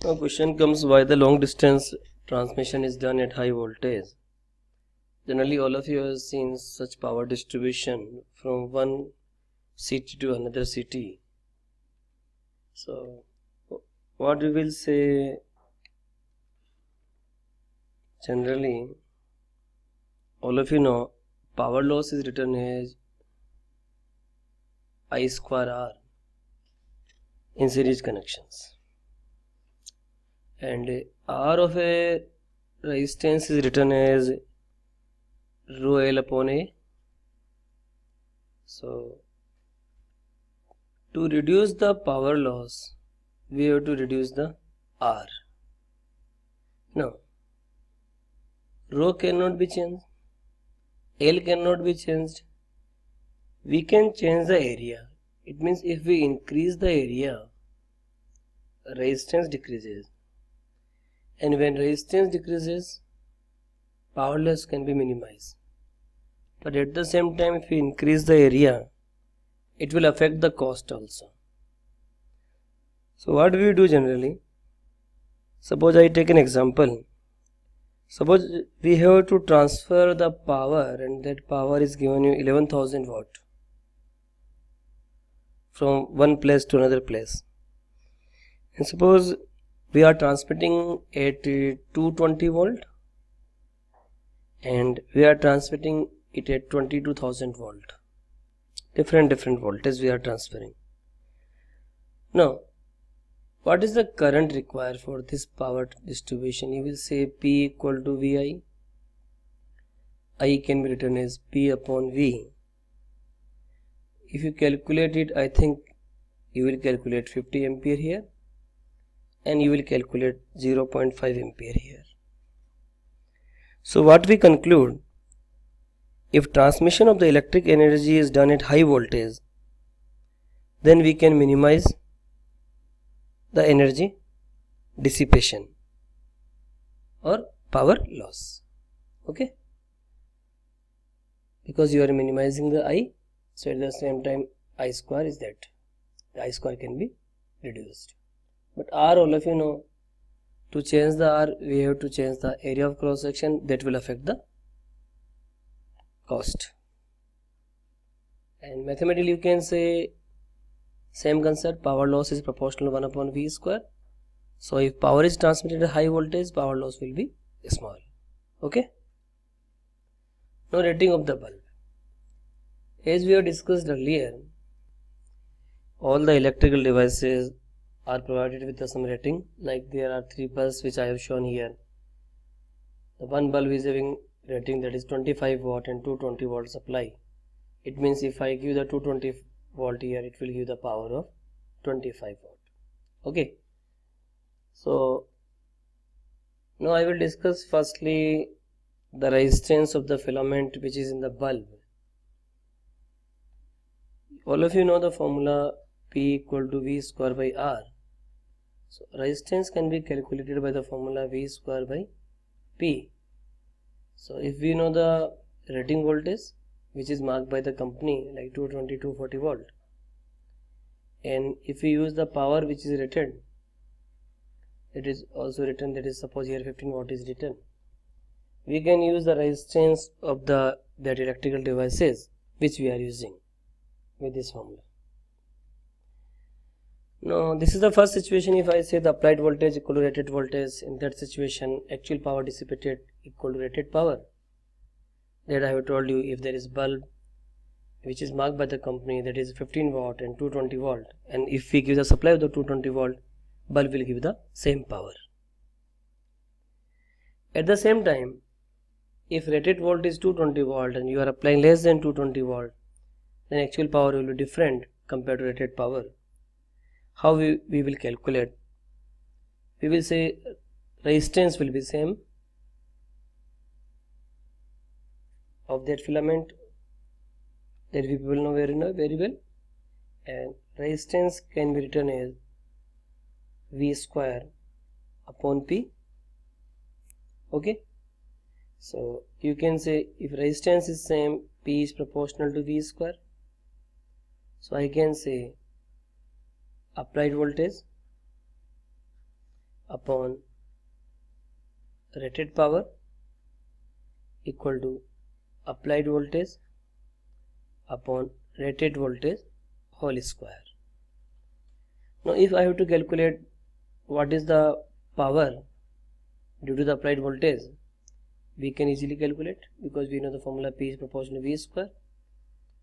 Now question comes, why the long distance transmission is done at high voltage. Generally all of you have seen such power distribution from one city to another city. So what we will say, generally all of you know power loss is written as I square R in series connections, and R of a resistance is written as rho L upon A. So to reduce the power loss we have to reduce the R. Now rho cannot be changed, L cannot be changed, we can change the area. It means if we increase the area, resistance decreases, and when resistance decreases, power loss can be minimized. But at the same time, if we increase the area, it will affect the cost also. So what we do generally, suppose I take an example. Suppose we have to transfer the power, and that power is given you 11,000 watt from one place to another place. And suppose we are transmitting at 220 volt and we are transmitting it at 22,000 volt. Different voltage we are transferring. Now what is the current required for this power distribution? You will say P equal to VI. I can be written as P upon V. If you calculate it, I think you will calculate 50 ampere here and you will calculate 0.5 ampere here. So what we conclude, if transmission of the electric energy is done at high voltage, then we can minimize the energy dissipation or power loss. Okay, because you are minimizing the I, so at the same time I square is that the I square can be reduced. But R, all of you know, to change the R we have to change the area of cross section, that will affect the cost. And mathematically you can say same concept, power loss is proportional 1 upon V square. So if power is transmitted at high voltage, power loss will be small. Okay. Now rating of the bulb. As we have discussed earlier, all the electrical devices are provided with some rating. Like there are 3 bulbs which I have shown here. The one bulb is having rating that is 25 watt and 220 volt supply. It means if I give the 220 volt here, it will give the power of 25 watt. Okay. So now I will discuss firstly the resistance of the filament which is in the bulb. All of you know the formula P equal to V square by R. So resistance can be calculated by the formula V square by P. So if we know the rating voltage which is marked by the company like 220, 240 volt, and if we use the power which is rated, it is also written, that is suppose here 15 watt is written, we can use the resistance of that electrical devices which we are using with this formula. Now this is the first situation. If I say the applied voltage equal to rated voltage, in that situation actual power dissipated equal to rated power. That I have told you, if there is bulb which is marked by the company that is 15 watt and 220 volt, and if we give the supply of the 220 volt, bulb will give the same power. At the same time, if rated volt is 220 volt and you are applying less than 220 volt, then actual power will be different compared to rated power. How we will calculate? We will say resistance will be same of that filament, that we will know very well, and resistance can be written as V square upon P. Okay, so you can say if resistance is same, P is proportional to V square. So I can say applied voltage upon rated power equal to applied voltage upon rated voltage whole square. Now if I have to calculate what is the power due to the applied voltage, we can easily calculate because we know the formula P is proportional to V square.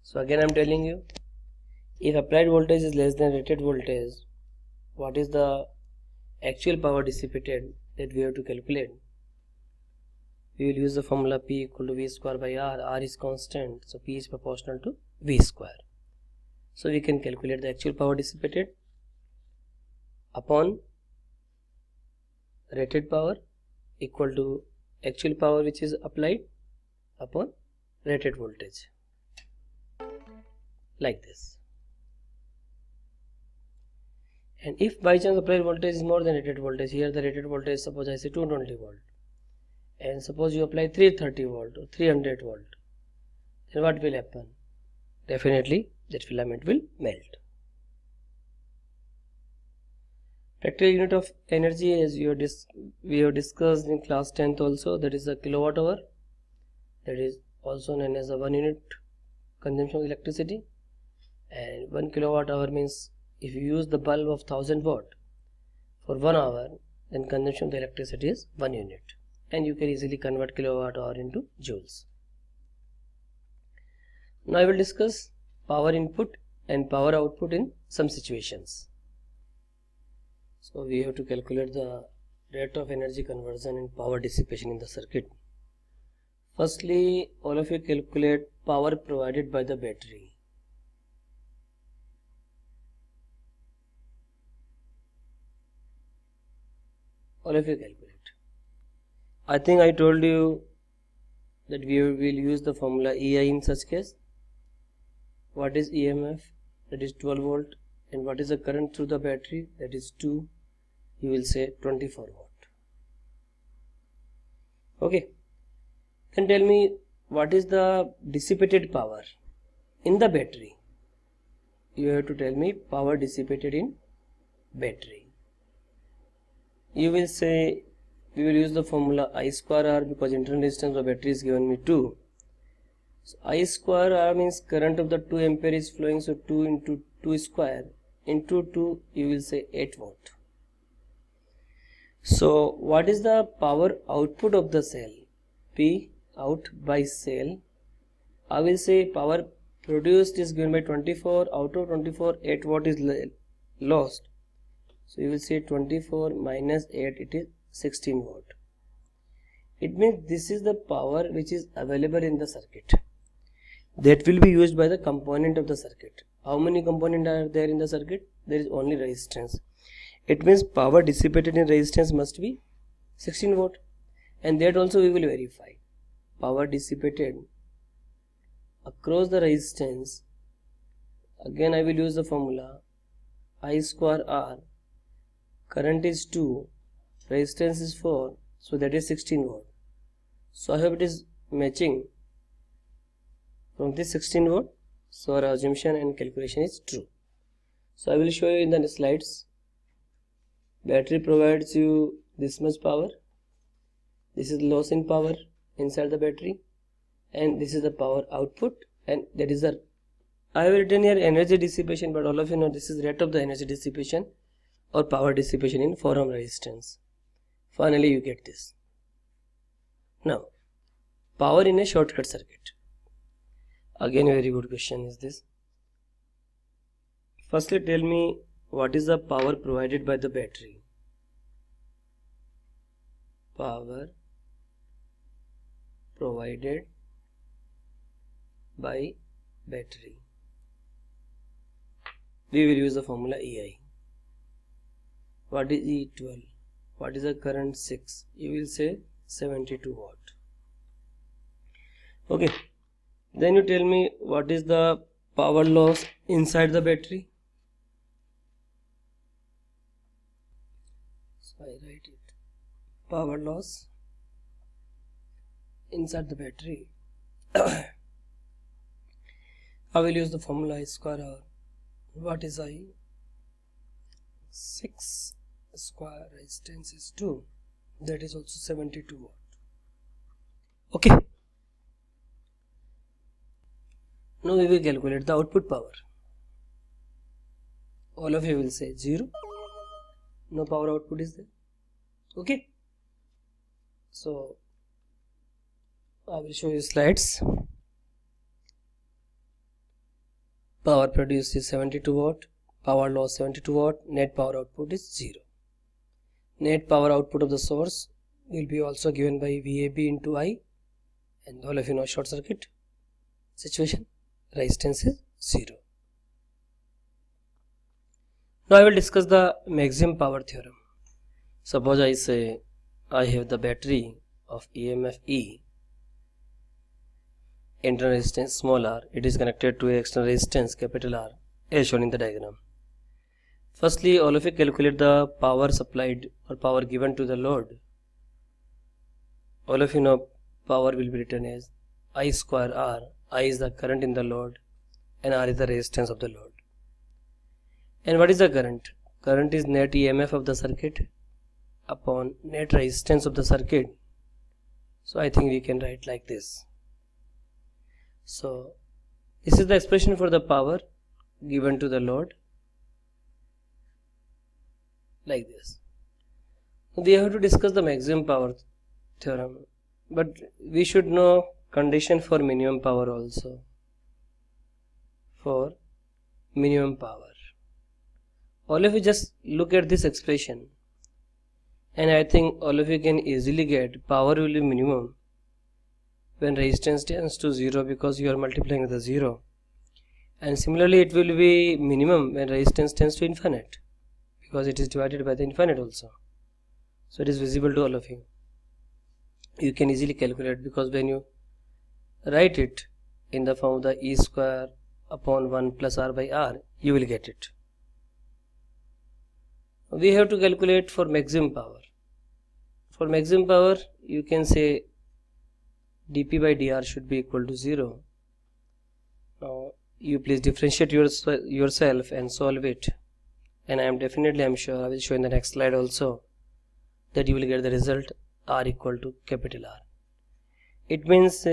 So again I am telling you, if applied voltage is less than rated voltage, what is the actual power dissipated that we have to calculate? We will use the formula P equal to V square by R. R is constant, so P is proportional to V square. So we can calculate the actual power dissipated upon rated power equal to actual power which is applied upon rated voltage, like this. And if by chance applied voltage is more than rated voltage, here the rated voltage, suppose I say 220 volt, and suppose you apply 330 volt or 300 volt, then what will happen? Definitely that filament will melt. Practical unit of energy, as we have discussed in class 10th also, that is a kilowatt hour, that is also known as a 1 unit consumption of electricity. And 1 kilowatt hour means if you use the bulb of 1000 watt for 1 hour, then consumption of the electricity is 1 unit, and you can easily convert kilowatt hour into joules. Now I will discuss power input and power output in some situations. So we have to calculate the rate of energy conversion and power dissipation in the circuit. Firstly, all of you calculate power provided by the battery. All of you calculate. I think I told you that we will use the formula EI in such case. What is EMF? That is 12 volt. And what is the current through the battery? That is 2. You will say 24 watt. Okay. Then tell me what is the dissipated power in the battery. You have to tell me power dissipated in battery. You will say we will use the formula I square R because internal resistance of battery is given me 2. So I square R means current of the 2 ampere is flowing, so 2 into 2 square into 2, you will say 8 watt. So what is the power output of the cell? P out by cell. I will say power produced is given by 24. Out of 24, 8 watt is lost. So you will say 24 minus 8, it is 16 watt. It means this is the power which is available in the circuit, that will be used by the component of the circuit. How many components are there in the circuit? There is only resistance. It means power dissipated in resistance must be 16 watt, and that also we will verify. Power dissipated across the resistance, again I will use the formula I square R. Current is 2, resistance is 4, so that is 16 watt. So I hope it is matching from this 16 watt. So our assumption and calculation is true. So I will show you in the slides. Battery provides you this much power. This is loss in power inside the battery, and this is the power output, and that is the, I have written here energy dissipation, but all of you know this is rate of the energy dissipation or power dissipation in 4 ohm resistance. Finally you get this. Now power in a shortcut circuit. Again a very good question is this. Firstly tell me what is the power provided by the battery. Power provided by battery. We will use the formula EI. What is E12? What is the current? 6. You will say 72 watt. Okay. Then you tell me what is the power loss inside the battery. So I write it. Power loss inside the battery. I will use the formula I square R. What is I? 6 square resistance is 2, that is also 72 watt. Okay, now we will calculate the output power. All of you will say 0, no power output is there. Okay, so I will show you slides. Power produced is 72 watt, power loss 72 watt, net power output is 0. Net power output of the source will be also given by VAB into I, and all of you know short circuit situation, resistance is 0. Now I will discuss the maximum power theorem. Suppose I say I have the battery of EMF E, internal resistance small r, it is connected to external resistance capital R as shown in the diagram. Firstly, all of you calculate the power supplied or power given to the load. All of you know power will be written as I square R. I is the current in the load and R is the resistance of the load. And what is the current? Current is net EMF of the circuit upon net resistance of the circuit. So I think we can write like this. So this is the expression for the power given to the load, like this. We have to discuss the maximum power theorem, but we should know condition for minimum power also. For minimum power, all of you just look at this expression, and I think all of you can easily get power will be minimum when resistance tends to 0, because you are multiplying the 0, and similarly it will be minimum when resistance tends to infinite, because it is divided by the infinite also. So it is visible to all of you. You can easily calculate, because when you write it in the form of the E square upon 1 plus R by R, you will get it. We have to calculate for maximum power. For maximum power, you can say dP by dR should be equal to 0. Now you please differentiate yourself and solve it, and I'm sure I will show in the next slide also that you will get the result R equal to capital R. It means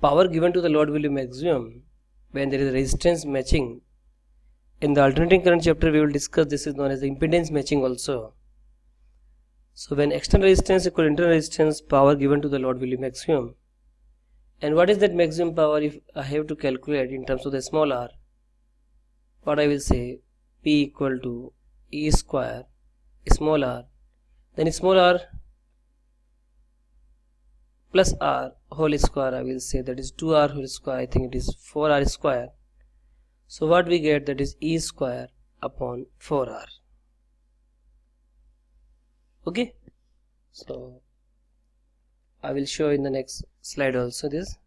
power given to the load will be maximum when there is resistance matching. In the alternating current chapter we will discuss this is known as the impedance matching also. So when external resistance equal internal resistance, power given to the load will be maximum. And what is that maximum power if I have to calculate in terms of the small r? What I will say, P equal to E square small r, then small r plus r whole square, I will say that is 2r whole square, I think it is 4r square. So what we get, that is E square upon 4r. Okay, so I will show in the next slide also this.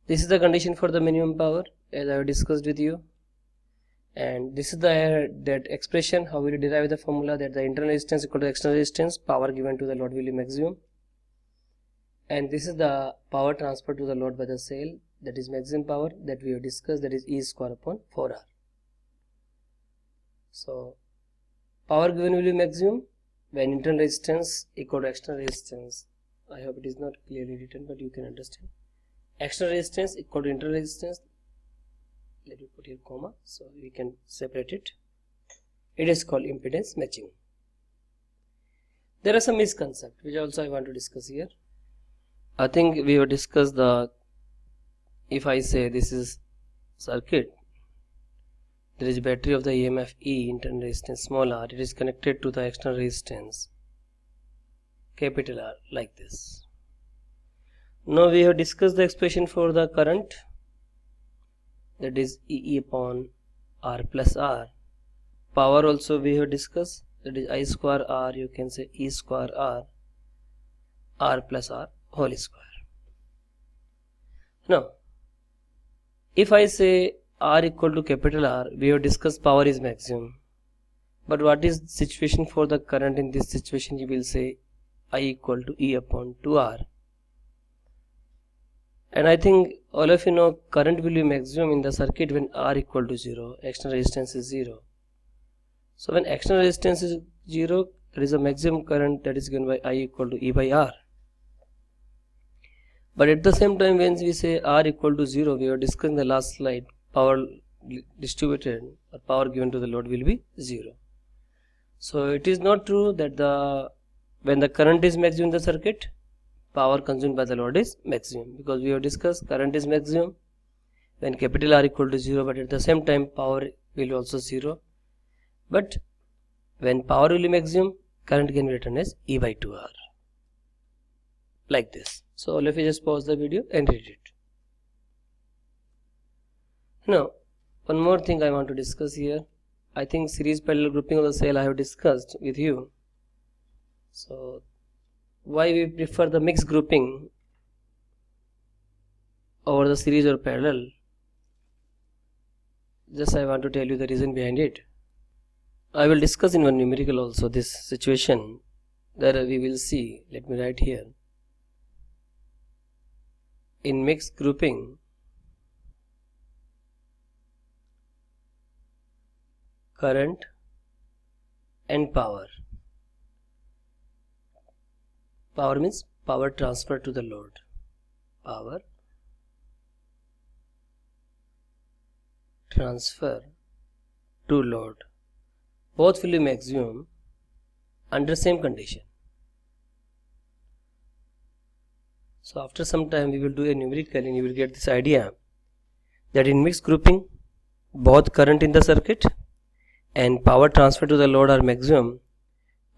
This is the condition for the minimum power as I have discussed with you, and this is the that expression how we derive the formula that the internal resistance equal to external resistance, power given to the load will be maximum, and this is the power transfer to the load by the cell, that is maximum power that we have discussed, that is E square upon 4r. So power given will be maximum when internal resistance equal to external resistance. I hope it is not clearly written, but you can understand. External resistance equal to internal resistance. Let me put here comma so we can separate it. It is called impedance matching. There are some misconceptions which also I want to discuss here. I think we have discussed the, if I say this is circuit, there is battery of the EMF E, internal resistance small r, it is connected to the external resistance capital R, like this. Now we have discussed the expression for the current, that is E upon R plus R. Power also we have discussed, that is I square R, you can say E square R, R plus R whole square. Now if I say R equal to capital R, we have discussed power is maximum, but what is the situation for the current? In this situation you will say I equal to E upon 2R, and I think all of you know current will be maximum in the circuit when R equal to 0, external resistance is 0. So when external resistance is 0, there is a maximum current that is given by I equal to E by R. But at the same time, when we say R equal to 0, we were discussing the last slide, power distributed or power given to the load will be 0. So it is not true that when the current is maximum in the circuit, power consumed by the load is maximum, because we have discussed current is maximum when capital R equal to 0, but at the same time power will be also 0. But when power will be maximum, current can be written as E by 2R, like this. So let me just pause the video and read it. Now one more thing I want to discuss here. I think series parallel grouping of the cell I have discussed with you. So why we prefer the mixed grouping over the series or parallel? Just I want to tell you the reason behind it. I will discuss in one numerical also this situation that we will see. Let me write here. In mixed grouping, current and power. Power means power transfer to the load. Power transfer to load. Both will be maximum under same condition. So after some time we will do a numerical and you will get this idea that in mixed grouping, both current in the circuit and power transfer to the load are maximum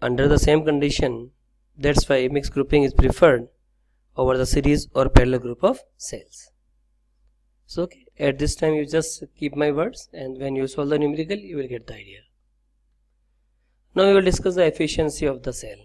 under the same condition. That's why mixed grouping is preferred over the series or parallel group of cells. So okay, at this time you just keep my words, and when you solve the numerical you will get the idea. Now we will discuss the efficiency of the cell.